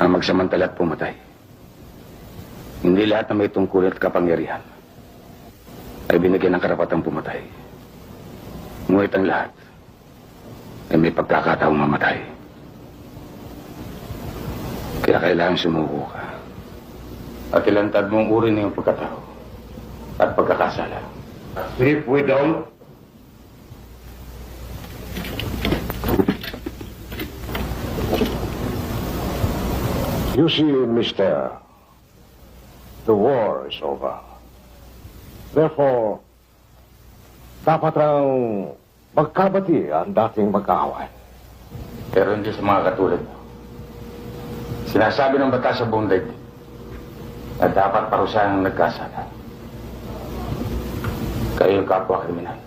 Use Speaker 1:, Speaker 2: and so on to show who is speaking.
Speaker 1: ang magsamantala at pumatay. Hindi lahat na may tungkol at kapangyarihan ay binigyan ng karapatang pumatay. Ngunit ang lahat ay may pagkakataong mamatay. Kaya kailangan sumuko ka at ilantad mong uri na yung pagkatao at pagkakasala.
Speaker 2: If we don't, you see, mister, the war is over. Therefore, dapat ang magkabati ang dating magkaaway.
Speaker 1: Pero hindi sa mga katulad mo. Sinasabi ng batas sa buong daigdig na dapat parusahan ang nagkasala. Kayo kapwa kriminal.